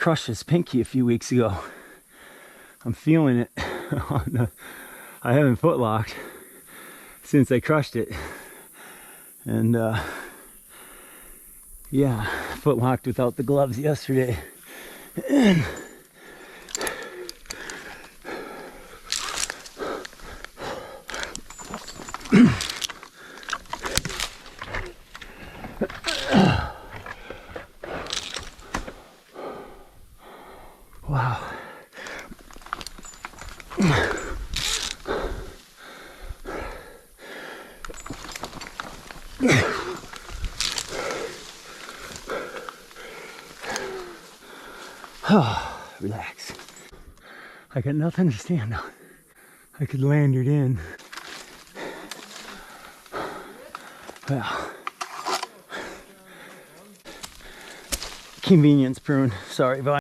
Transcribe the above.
crushed his pinky a few weeks ago. I'm feeling it. I haven't foot locked since I crushed it. And yeah, foot locked without the gloves yesterday. Wow. Oh, relax. I got nothing to stand on. I could lanyard in. Well, convenience prune. Sorry, bye.